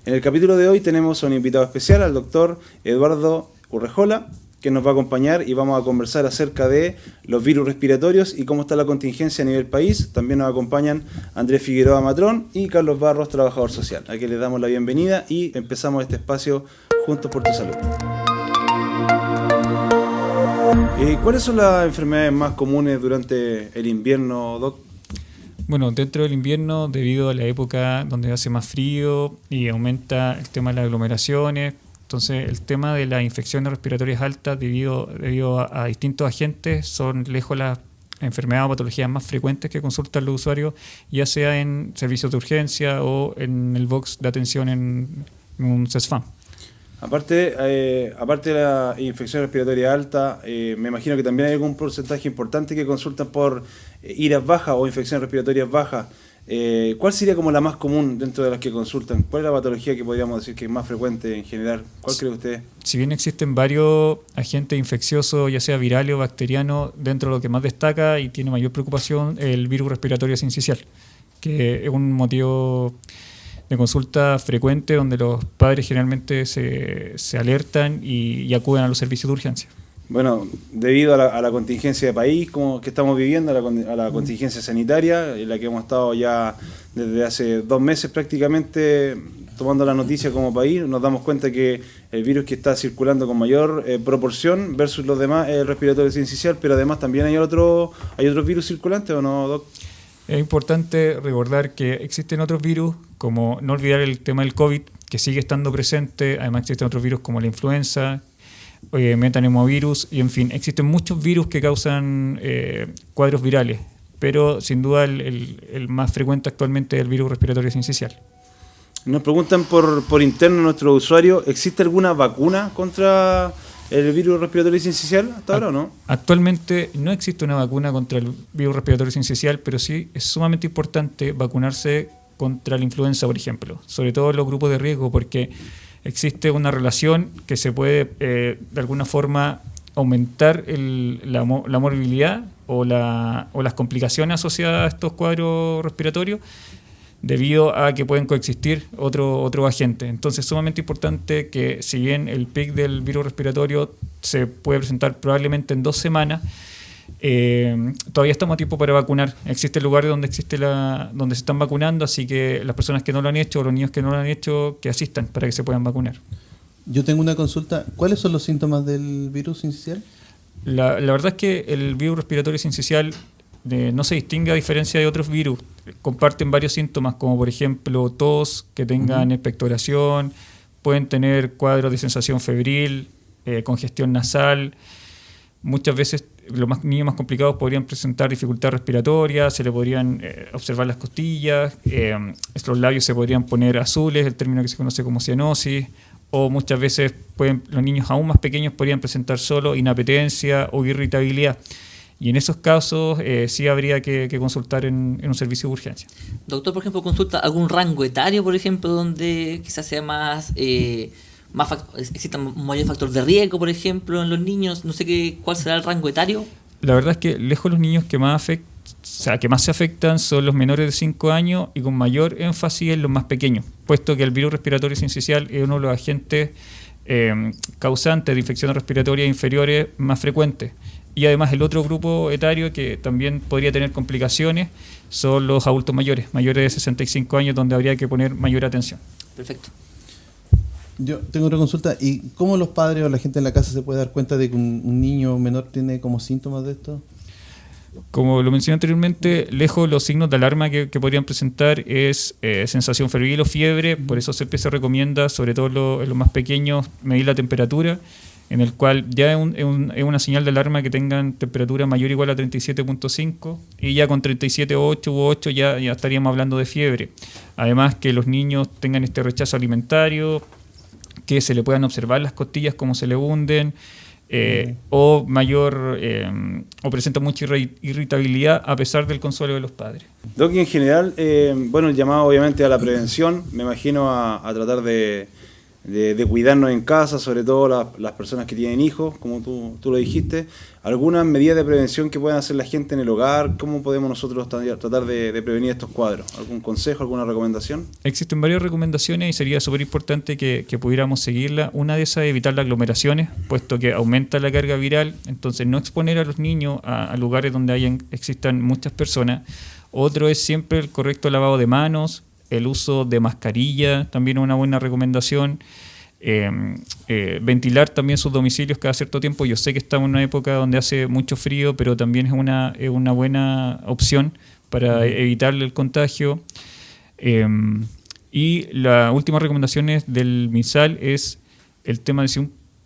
En el capítulo de hoy tenemos a un invitado especial, al doctor Eduardo Urrejola, que nos va a acompañar y vamos a conversar acerca de los virus respiratorios y cómo está la contingencia a nivel país. También nos acompañan Andrés Figueroa Matrón y Carlos Barros, trabajador social. A quien les damos la bienvenida y empezamos este espacio Juntos por tu Salud. ¿Cuáles son las enfermedades más comunes durante el invierno, Doc? Bueno, dentro del invierno, debido a la época donde hace más frío y aumenta el tema de las aglomeraciones, entonces el tema de las infecciones respiratorias altas debido a distintos agentes son lejos las enfermedades o patologías más frecuentes que consultan los usuarios, ya sea en servicios de urgencia o en el box de atención en un CESFAM. Aparte de la infección respiratoria alta, me imagino que también hay algún porcentaje importante que consultan por iras bajas o infecciones respiratorias bajas. ¿Cuál sería como la más común dentro de las que consultan? ¿Cuál es la patología que podríamos decir que es más frecuente en general? ¿Cuál cree usted? Si bien existen varios agentes infecciosos, ya sea virales o bacterianos, dentro de lo que más destaca y tiene mayor preocupación, el virus respiratorio sincicial, que es un motivo de consulta frecuente donde los padres generalmente se alertan y acuden a los servicios de urgencia. Bueno, debido a la contingencia de país como que estamos viviendo, a la contingencia sanitaria, en la que hemos estado ya desde hace 2 meses prácticamente tomando la noticia como país, nos damos cuenta que el virus que está circulando con mayor proporción versus los demás es el respiratorio sincicial, pero además también hay otros virus circulantes, ¿o no, Doc? Es importante recordar que existen otros virus, como no olvidar el tema del COVID, que sigue estando presente. Además existen otros virus como la influenza, metanemovirus, y en fin, existen muchos virus que causan cuadros virales, pero sin duda el más frecuente actualmente es el virus respiratorio sincicial. Nos preguntan por interno nuestros usuarios, ¿existe alguna vacuna contra el virus respiratorio sincicial hasta ahora o no? Actualmente no existe una vacuna contra el virus respiratorio sincicial, pero sí es sumamente importante vacunarse contra la influenza, por ejemplo, sobre todo en los grupos de riesgo, porque existe una relación que se puede de alguna forma aumentar la morbilidad o las complicaciones asociadas a estos cuadros respiratorios debido a que pueden coexistir otro agente. Entonces es sumamente importante que, si bien el pic del virus respiratorio se puede presentar probablemente en 2 semanas, todavía estamos a tiempo para vacunar. Existen lugares donde se están vacunando, así que las personas que no lo han hecho o los niños que no lo han hecho, que asistan para que se puedan vacunar. Yo tengo una consulta. ¿Cuáles son los síntomas del virus sincicial? La verdad es que el virus respiratorio sincicial no se distingue a diferencia de otros virus. Comparten varios síntomas, como por ejemplo tos, que tengan expectoración, pueden tener cuadros de sensación febril, congestión nasal. Muchas veces los niños más complicados podrían presentar dificultad respiratoria, se le podrían observar las costillas, los labios se podrían poner azules, el término que se conoce como cianosis, o muchas veces los niños aún más pequeños podrían presentar solo inapetencia o irritabilidad. Y en esos casos sí habría que consultar en un servicio de urgencia. Doctor, por ejemplo, ¿consulta algún rango etario, por ejemplo, donde quizás sea exista un mayor factor de riesgo, por ejemplo, en los niños? No sé cuál será el rango etario. La verdad es que lejos los niños que más se afectan son los menores de 5 años y con mayor énfasis en los más pequeños, puesto que el virus respiratorio sincicial es uno de los agentes causantes de infecciones respiratorias inferiores más frecuentes. Y además el otro grupo etario que también podría tener complicaciones son los adultos mayores de 65 años, donde habría que poner mayor atención. Perfecto. Yo tengo otra consulta. ¿Y cómo los padres o la gente en la casa se puede dar cuenta de que un niño menor tiene como síntomas de esto? Como lo mencioné anteriormente, lejos los signos de alarma que podrían presentar es sensación febril o fiebre. Por eso siempre se recomienda, sobre todo en los más pequeños, medir la temperatura, en el cual ya es una señal de alarma que tengan temperatura mayor o igual a 37.5, y ya con 37.8 u 8 ya estaríamos hablando de fiebre. Además que los niños tengan este rechazo alimentario, que se le puedan observar las costillas como se le hunden, o presenta mucha irritabilidad a pesar del consuelo de los padres. Doc, en general, el llamado obviamente a la prevención, me imagino a tratar de de cuidarnos en casa, sobre todo las personas que tienen hijos, como tú lo dijiste. ¿Algunas medidas de prevención que puedan hacer la gente en el hogar? ¿Cómo podemos nosotros tratar de prevenir estos cuadros? ¿Algún consejo, alguna recomendación? Existen varias recomendaciones y sería súper importante que pudiéramos seguirla. Una de esas es evitar las aglomeraciones, puesto que aumenta la carga viral, entonces no exponer a los niños a lugares donde existan muchas personas. Otro es siempre el correcto lavado de manos, el uso de mascarilla, también es una buena recomendación. Ventilar también sus domicilios cada cierto tiempo. Yo sé que estamos en una época donde hace mucho frío, pero también es una buena opción para evitar el contagio. Y la última recomendación del MinSal es el tema de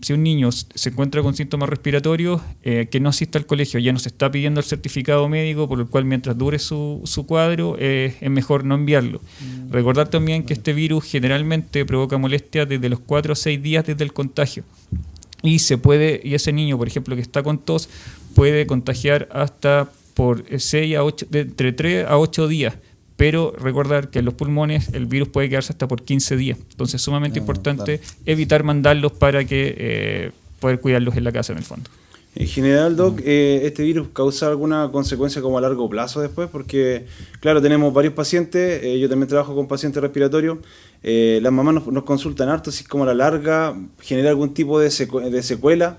si un niño se encuentra con síntomas respiratorios, que no asista al colegio. Ya nos está pidiendo el certificado médico, por el cual mientras dure su cuadro es mejor no enviarlo. Recordar también que este virus generalmente provoca molestias desde los 4 a 6 días desde el contagio. Y ese niño, por ejemplo, que está con tos, puede contagiar hasta por 6 a 8, entre 3 a 8 días. Pero recordar que en los pulmones el virus puede quedarse hasta por 15 días. Entonces es sumamente importante evitar mandarlos para que poder cuidarlos en la casa en el fondo. En general, Doc, ¿este virus causa alguna consecuencia como a largo plazo después? Porque, claro, tenemos varios pacientes, yo también trabajo con pacientes respiratorios, las mamás nos consultan harto si como a la larga genera algún tipo de secuela,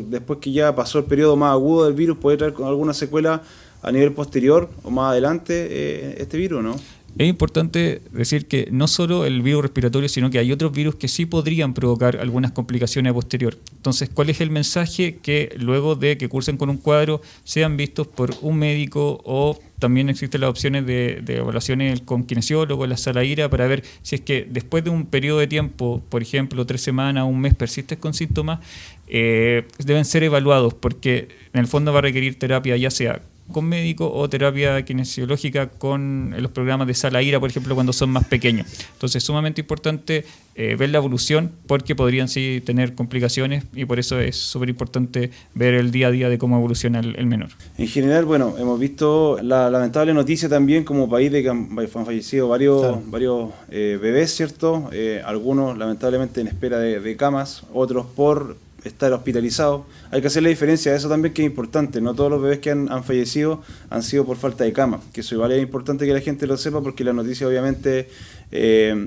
después que ya pasó el periodo más agudo del virus, puede traer con alguna secuela a nivel posterior o más adelante este virus, ¿no? Es importante decir que no solo el virus respiratorio, sino que hay otros virus que sí podrían provocar algunas complicaciones a posterior. Entonces, ¿cuál es el mensaje? Que luego de que cursen con un cuadro sean vistos por un médico, o también existen las opciones de evaluaciones con kinesiólogo en la sala IRA para ver si es que después de un periodo de tiempo, por ejemplo 3 semanas, un mes, persistes con síntomas, deben ser evaluados, porque en el fondo va a requerir terapia, ya sea con médico o terapia kinesiológica con los programas de sala IRA, por ejemplo, cuando son más pequeños. Entonces es sumamente importante ver la evolución, porque podrían sí tener complicaciones, y por eso es súper importante ver el día a día de cómo evoluciona el menor. En general, bueno, hemos visto la lamentable noticia también como país de que han fallecido varios bebés, ¿cierto? Algunos lamentablemente en espera de camas, otros por estar hospitalizados. Hay que hacer la diferencia de eso también, que es importante. No todos los bebés que han fallecido han sido por falta de cama, que eso igual es importante que la gente lo sepa, porque en la noticia obviamente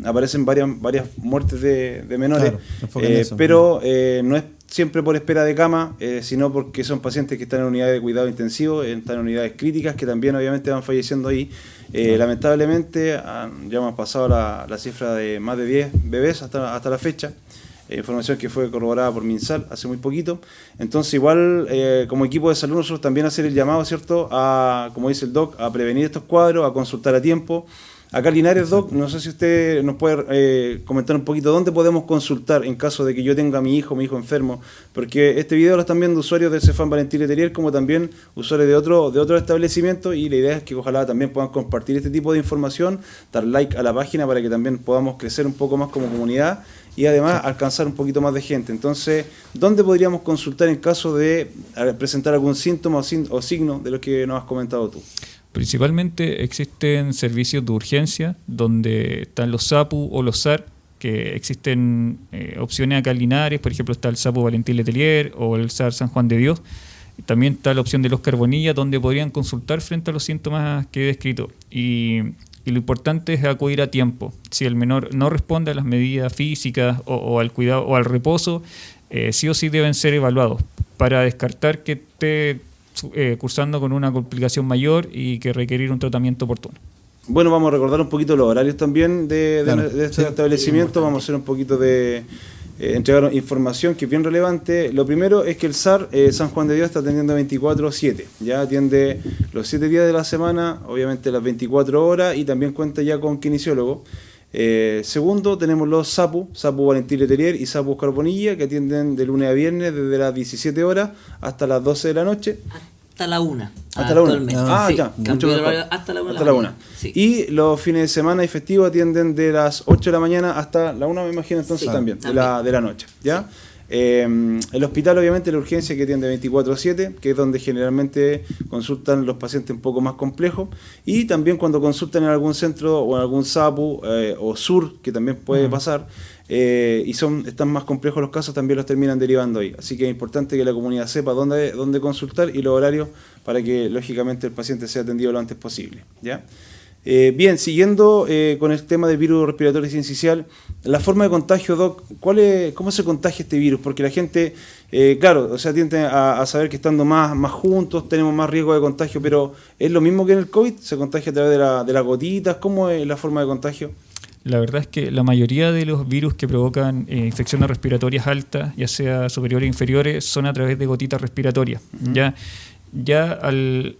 aparecen varias muertes de menores, claro, pero no es siempre por espera de cama, sino porque son pacientes que están en unidades de cuidado intensivo, están en unidades críticas, que también obviamente van falleciendo ahí. Lamentablemente ya hemos pasado la cifra de más de 10 bebés hasta la fecha. Información que fue corroborada por MinSal hace muy poquito. Entonces igual como equipo de salud nosotros también hacer el llamado, ¿cierto?, a, como dice el Doc, a prevenir estos cuadros, a consultar a tiempo. Acá en Linares, Doc, no sé si usted nos puede comentar un poquito dónde podemos consultar en caso de que yo tenga a mi hijo enfermo, porque este video lo están viendo usuarios del Cefam Valentín Letelier, como también usuarios de otro establecimiento, y la idea es que ojalá también puedan compartir este tipo de información, dar like a la página para que también podamos crecer un poco más como comunidad y además alcanzar un poquito más de gente. Entonces, ¿dónde podríamos consultar en caso de presentar algún síntoma o signo de lo que nos has comentado tú? Principalmente existen servicios de urgencia donde están los SAPU o los SAR, que existen opciones acá en Linares. Por ejemplo, está el SAPU Valentín Letelier o el SAR San Juan de Dios. También está la opción de los Carbonilla, donde podrían consultar frente a los síntomas que he descrito. Y lo importante es acudir a tiempo. Si el menor no responde a las medidas físicas o al cuidado o al reposo, sí o sí deben ser evaluados para descartar que esté cursando con una complicación mayor y que requerir un tratamiento oportuno. Bueno, vamos a recordar un poquito los horarios también de este establecimiento. Vamos a hacer un poquito de entregar información que es bien relevante. Lo primero es que el SAR San Juan de Dios está atendiendo 24/7. Ya atiende los 7 días de la semana, obviamente las 24 horas, y también cuenta ya con kinesiólogo. Segundo, tenemos los SAPU Valentín Letelier y SAPU Carbonilla, que atienden de lunes a viernes desde las 17 horas hasta las 12 de la noche. Hasta la 1. Hasta la 1. Sí, ya, mucho mejor. Hasta la 1. Hasta la 1. Sí. Y los fines de semana y festivos atienden de las 8 de la mañana hasta la 1, me imagino, entonces sí, también. De la noche. ¿Ya? El hospital, obviamente, la urgencia que atiende 24/7, que es donde generalmente consultan los pacientes un poco más complejos, y también cuando consultan en algún centro o en algún SAPU o SUR, que también puede pasar, y están más complejos los casos, también los terminan derivando ahí. Así que es importante que la comunidad sepa dónde consultar y los horarios para que, lógicamente, el paciente sea atendido lo antes posible, ¿ya? Bien, siguiendo con el tema del virus respiratorio sincicial, la forma de contagio, Doc, ¿cómo se contagia este virus? Porque la gente, claro, o sea, tiende a saber que estando más juntos tenemos más riesgo de contagio, pero ¿es lo mismo que en el COVID? ¿Se contagia a través de las gotitas? ¿Cómo es la forma de contagio? La verdad es que la mayoría de los virus que provocan infecciones respiratorias altas, ya sea superiores o inferiores, son a través de gotitas respiratorias. Ya al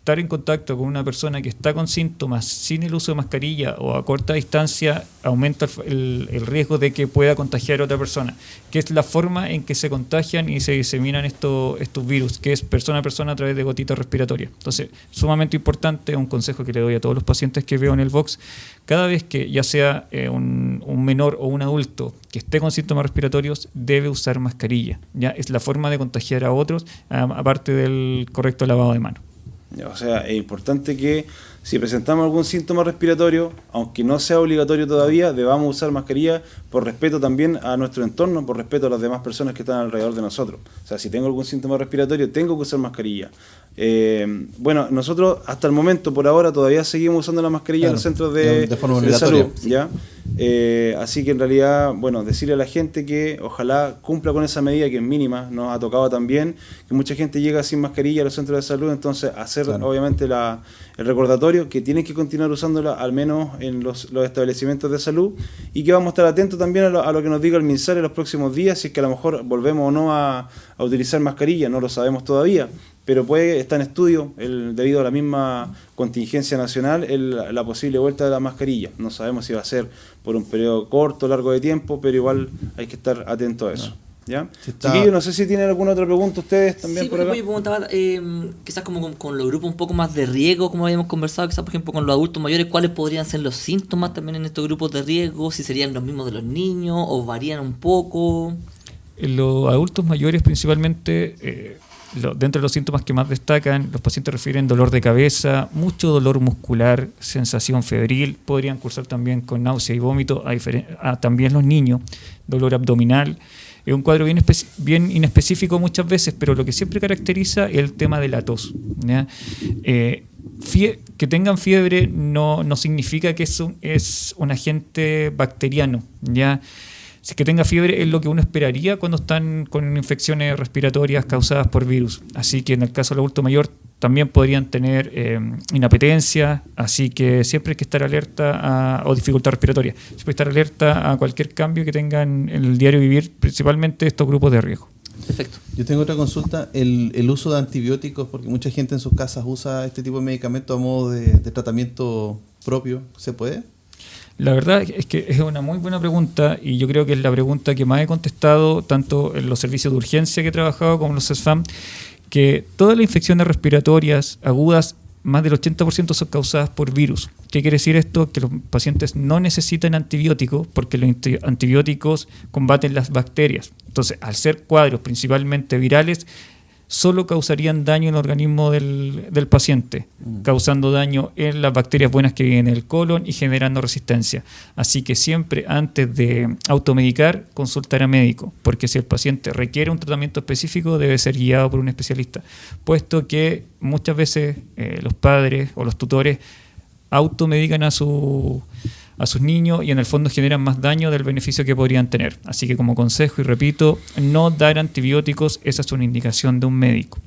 estar en contacto con una persona que está con síntomas sin el uso de mascarilla o a corta distancia, aumenta el riesgo de que pueda contagiar a otra persona, que es la forma en que se contagian y se diseminan estos virus, que es persona a persona a través de gotitas respiratorias. Entonces, sumamente importante, un consejo que le doy a todos los pacientes que veo en el box: cada vez que ya sea un menor o un adulto que esté con síntomas respiratorios, debe usar mascarilla. Ya es la forma de contagiar a otros, aparte del correcto lavado de manos. O sea, es importante que si presentamos algún síntoma respiratorio, aunque no sea obligatorio todavía, debamos usar mascarilla por respeto también a nuestro entorno, por respeto a las demás personas que están alrededor de nosotros. O sea, si tengo algún síntoma respiratorio, tengo que usar mascarilla. Bueno, nosotros hasta el momento, por ahora, todavía seguimos usando la mascarilla en los centros de forma obligatoria. salud, ¿ya? Así que en realidad, bueno, decirle a la gente que ojalá cumpla con esa medida que es mínima. Nos ha tocado también que mucha gente llega sin mascarilla a los centros de salud, entonces hacer obviamente el recordatorio que tienen que continuar usándola al menos en los establecimientos de salud, y que vamos a estar atentos también a lo que nos diga el MinSal en los próximos días, si es que a lo mejor volvemos o no a utilizar mascarilla, no lo sabemos todavía, pero está en estudio, debido a la misma contingencia nacional, la posible vuelta de la mascarilla. No sabemos si va a ser por un periodo corto o largo de tiempo, pero igual hay que estar atento a eso. ¿Ya? Chiquillos, no sé si tienen alguna otra pregunta ustedes también. Sí, por acá. yo preguntaba, quizás como con los grupos un poco más de riesgo, como habíamos conversado, quizás por ejemplo con los adultos mayores, ¿cuáles podrían ser los síntomas también en estos grupos de riesgo? Si serían los mismos de los niños o varían un poco. En los adultos mayores principalmente, dentro de los síntomas que más destacan, los pacientes refieren dolor de cabeza, mucho dolor muscular, sensación febril, podrían cursar también con náusea y vómito, también los niños, dolor abdominal. Es un cuadro bien inespecífico muchas veces, pero lo que siempre caracteriza es el tema de la tos, ¿ya? Que tengan fiebre no significa que es un agente bacteriano, ¿ya? Si que tenga fiebre es lo que uno esperaría cuando están con infecciones respiratorias causadas por virus. Así que en el caso del adulto mayor también podrían tener inapetencia, así que siempre hay que estar alerta o dificultad respiratoria. Siempre hay que estar alerta a cualquier cambio que tengan en el diario vivir, principalmente estos grupos de riesgo. Perfecto. Yo tengo otra consulta, el uso de antibióticos, porque mucha gente en sus casas usa este tipo de medicamentos a modo de tratamiento propio. ¿Se puede? La verdad es que es una muy buena pregunta, y yo creo que es la pregunta que más he contestado tanto en los servicios de urgencia que he trabajado como en los CESFAM, que todas las infecciones respiratorias agudas, más del 80% son causadas por virus. ¿Qué quiere decir esto? Que los pacientes no necesitan antibióticos porque los antibióticos combaten las bacterias. Entonces, al ser cuadros principalmente virales, solo causarían daño en el organismo del paciente, causando daño en las bacterias buenas que viven en el colon y generando resistencia. Así que siempre antes de automedicar, consultar a médico, porque si el paciente requiere un tratamiento específico, debe ser guiado por un especialista, puesto que muchas veces los padres o los tutores automedican a sus niños y en el fondo generan más daño del beneficio que podrían tener. Así que como consejo, y repito, no dar antibióticos, esa es una indicación de un médico.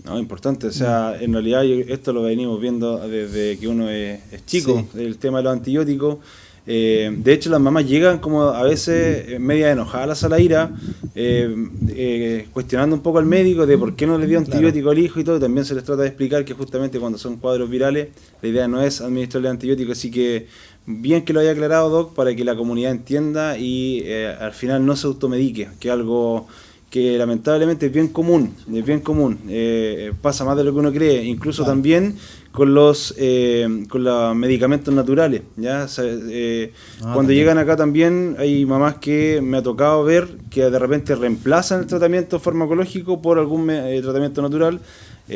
No, importante, o sea, en realidad esto lo venimos viendo desde que uno es chico, sí. El tema de los antibióticos. De hecho, las mamás llegan como a veces media enojadas a la ira, cuestionando un poco al médico de por qué no le dio antibiótico al hijo y todo. Y también se les trata de explicar que justamente cuando son cuadros virales, la idea no es administrarle antibióticos. Así que bien que lo haya aclarado, Doc, para que la comunidad entienda y al final no se automedique, que es algo que lamentablemente es bien común, pasa más de lo que uno cree. Incluso también con los medicamentos naturales. ¿Ya? Cuando también. llegan acá también hay mamás que me ha tocado ver que de repente reemplazan el tratamiento farmacológico por algún tratamiento natural.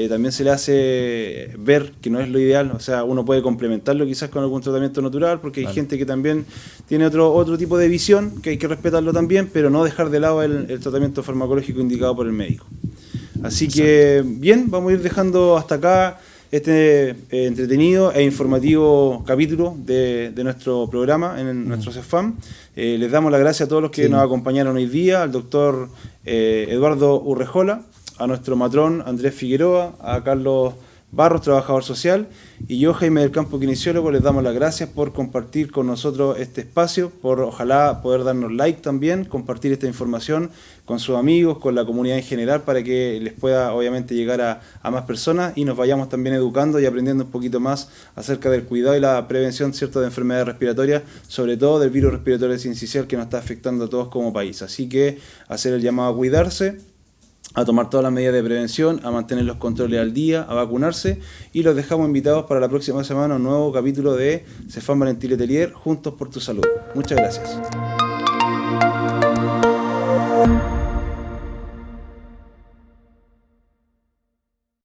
También se le hace ver que no es lo ideal, o sea, uno puede complementarlo quizás con algún tratamiento natural, porque hay gente que también tiene otro tipo de visión, que hay que respetarlo también, pero no dejar de lado el tratamiento farmacológico indicado por el médico. Así que, bien, vamos a ir dejando hasta acá este entretenido e informativo capítulo de nuestro programa en nuestro CEFAM. Les damos las gracias a todos los que nos acompañaron hoy día, al doctor Eduardo Urrejola, a nuestro matrón Andrés Figueroa, a Carlos Barros, trabajador social, y yo, Jaime del Campo, kinesiólogo. Les damos las gracias por compartir con nosotros este espacio, por ojalá poder darnos like también, compartir esta información con sus amigos, con la comunidad en general, para que les pueda obviamente llegar a más personas y nos vayamos también educando y aprendiendo un poquito más acerca del cuidado y la prevención, ¿cierto?, de enfermedades respiratorias, sobre todo del virus respiratorio sincicial que nos está afectando a todos como país. Así que hacer el llamado a cuidarse, a tomar todas las medidas de prevención, a mantener los controles al día, a vacunarse, y los dejamos invitados para la próxima semana a un nuevo capítulo de CEFAM Valentín Letelier, Juntos por tu Salud. Muchas gracias.